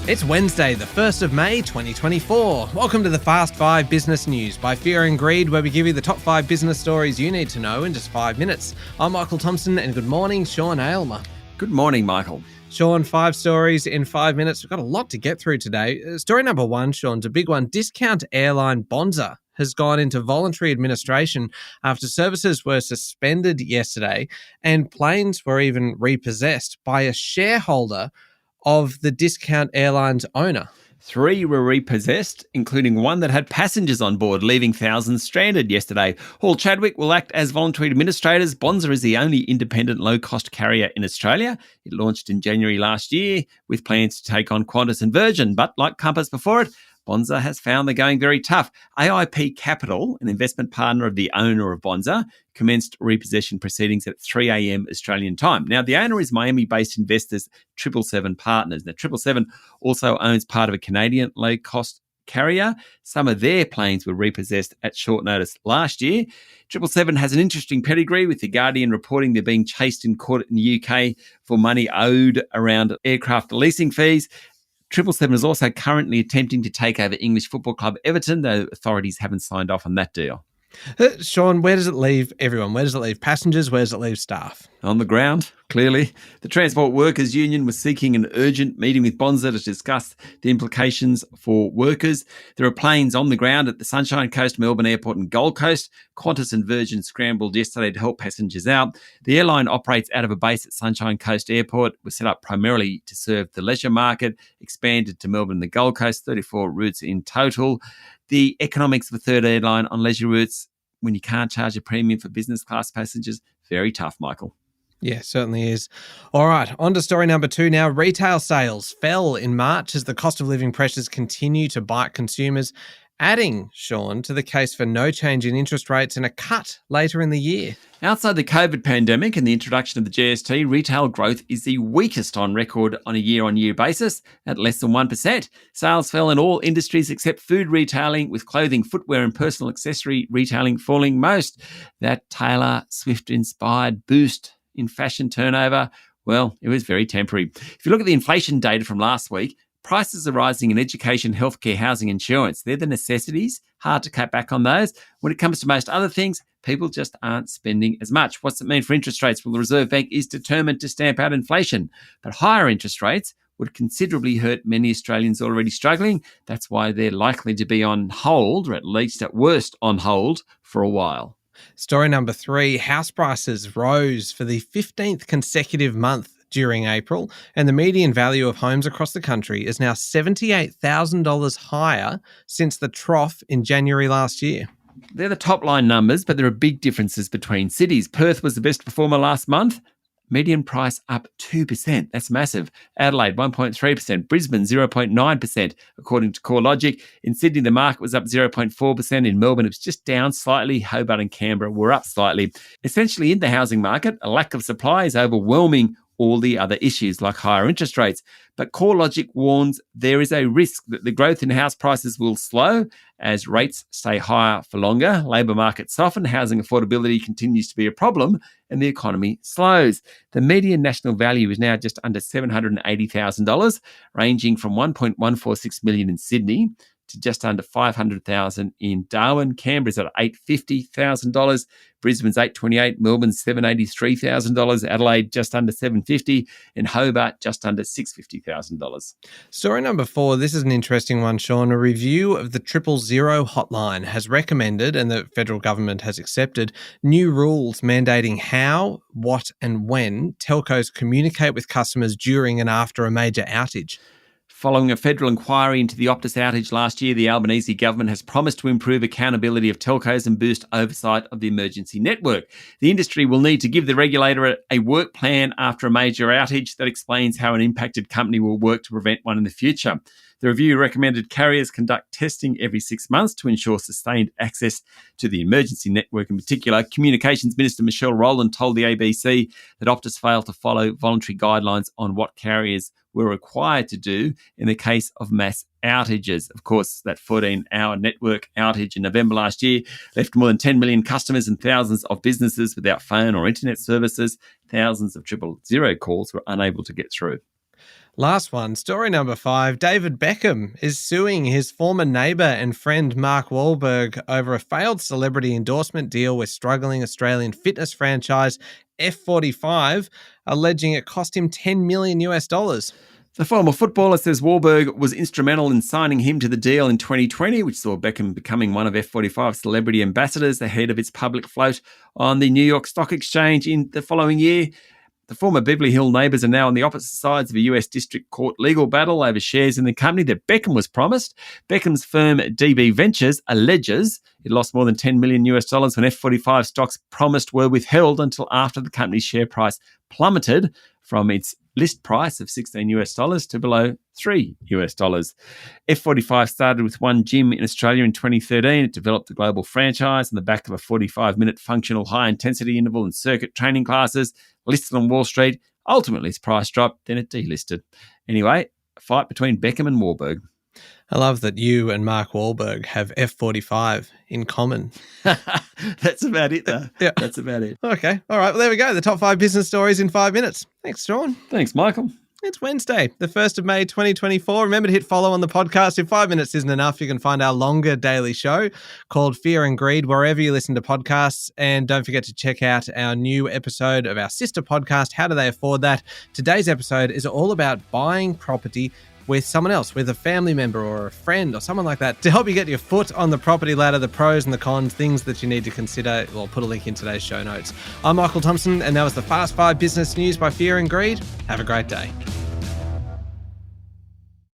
It's Wednesday, the 1st of May, 2024. Welcome to the Fast 5 Business News by Fear and Greed, where we give you the top 5 business stories you need to know in just 5 minutes. I'm Michael Thompson, and good morning, Sean Aylmer. Good morning, Michael. Sean, 5 stories in 5 minutes. We've got a lot to get through today. Story number 1, Sean's a big one. Discount airline Bonza has gone into voluntary administration after services were suspended yesterday and planes were even repossessed by a shareholder of the discount airline's owner. 3 were repossessed, including one that had passengers on board, leaving thousands stranded yesterday. Hall Chadwick will act as voluntary administrators. Bonza is the only independent low-cost carrier in Australia. It launched in January last year with plans to take on Qantas and Virgin, but like Compass before it, Bonza has found they're going very tough. AIP Capital, an investment partner of the owner of Bonza, commenced repossession proceedings at 3 a.m. Australian time. Now, the owner is Miami-based investors 777 Partners. Now, 777 also owns part of a Canadian low-cost carrier. Some of their planes were repossessed at short notice last year. 777 has an interesting pedigree, with The Guardian reporting they're being chased in court in the UK for money owed around aircraft leasing fees. 777 is also currently attempting to take over English football club Everton, though authorities haven't signed off on that deal. Sean, where does it leave everyone? Where does it leave passengers? Where does it leave staff? On the ground, clearly. The Transport Workers Union was seeking an urgent meeting with Bonza to discuss the implications for workers. There are planes on the ground at the Sunshine Coast, Melbourne Airport and Gold Coast. Qantas and Virgin scrambled yesterday to help passengers out. The airline operates out of a base at Sunshine Coast Airport, was set up primarily to serve the leisure market, expanded to Melbourne and the Gold Coast, 34 routes in total. The economics of a third airline on leisure routes, when you can't charge a premium for business class passengers, very tough, Michael. Yeah, certainly is. All right, on to story number 2 now. Retail sales fell in March as the cost of living pressures continue to bite consumers, adding, Sean, to the case for no change in interest rates and a cut later in the year. Outside the COVID pandemic and the introduction of the GST, retail growth is the weakest on record on a year-on-year basis at less than 1%. Sales fell in all industries except food retailing, with clothing, footwear and personal accessory retailing falling most. That Taylor Swift-inspired boost in fashion turnover, well, it was very temporary. If you look at the inflation data from last week, prices are rising in education, healthcare, housing, insurance. They're the necessities. Hard to cut back on those. When it comes to most other things, people just aren't spending as much. What's it mean for interest rates? Well, the Reserve Bank is determined to stamp out inflation, but higher interest rates would considerably hurt many Australians already struggling. That's why they're likely to be on hold, or at least at worst on hold, for a while. Story number 3, house prices rose for the 15th consecutive month during April, and the median value of homes across the country is now $78,000 higher since the trough in January last year. They're the top line numbers, but there are big differences between cities. Perth was the best performer last month. Median price up 2%. That's massive. Adelaide, 1.3%. Brisbane, 0.9%, according to CoreLogic. In Sydney, the market was up 0.4%. In Melbourne, it was just down slightly. Hobart and Canberra were up slightly. Essentially, in the housing market, a lack of supply is overwhelming all the other issues like higher interest rates. But CoreLogic warns there is a risk that the growth in house prices will slow as rates stay higher for longer, labour markets soften, housing affordability continues to be a problem, and the economy slows. The median national value is now just under $780,000, ranging from $1.146 million in Sydney to just under $500,000 in Darwin. Canberra's at $850,000. Brisbane's $828,000. Melbourne's $783,000. Adelaide just under $750,000. And Hobart just under $650,000. Story number 4, this is an interesting one, Sean. A review of the 000 hotline has recommended, and the federal government has accepted, new rules mandating how, what and when telcos communicate with customers during and after a major outage. Following a federal inquiry into the Optus outage last year, the Albanese government has promised to improve accountability of telcos and boost oversight of the emergency network. The industry will need to give the regulator a work plan after a major outage that explains how an impacted company will work to prevent one in the future. The review recommended carriers conduct testing every 6 months to ensure sustained access to the emergency network. In particular, Communications Minister Michelle Rowland told the ABC that Optus failed to follow voluntary guidelines on what carriers were required to do in the case of mass outages. Of course, that 14-hour network outage in November last year left more than 10 million customers and thousands of businesses without phone or internet services. Thousands of 000 calls were unable to get through. Last one, story number 5. David Beckham is suing his former neighbour and friend Mark Wahlberg over a failed celebrity endorsement deal with struggling Australian fitness franchise F45, alleging it cost him $10 million. The former footballer says Wahlberg was instrumental in signing him to the deal in 2020, which saw Beckham becoming one of F45's celebrity ambassadors ahead of its public float on the New York Stock Exchange in the following year. The former Beverly Hills neighbours are now on the opposite sides of a US District Court legal battle over shares in the company that Beckham was promised. Beckham's firm DB Ventures alleges it lost more than $10 million when F45 stocks promised were withheld until after the company's share price plummeted from its list price of $16 to below $3. F45 started with one gym in Australia in 2013. It developed the global franchise on the back of a 45-minute functional high-intensity interval and circuit training classes, listed on Wall Street. Ultimately, its price dropped, then it delisted. Anyway, a fight between Beckham and Wahlberg. I love that you and Mark Wahlberg have F45 in common. That's about it, though. Yeah. That's about it. Okay. All right. Well, there we go. The top 5 business stories in 5 minutes. Thanks, Sean. Thanks, Michael. It's Wednesday, the 1st of May, 2024. Remember to hit follow on the podcast. If 5 minutes isn't enough, you can find our longer daily show called Fear and Greed wherever you listen to podcasts. And don't forget to check out our new episode of our sister podcast, How Do They Afford That? Today's episode is all about buying property with someone else, with a family member or a friend or someone like that, to help you get your foot on the property ladder, the pros and the cons, things that you need to consider. We'll put a link in today's show notes. I'm Michael Thompson, and that was the Fast 5 Business News by Fear and Greed. Have a great day.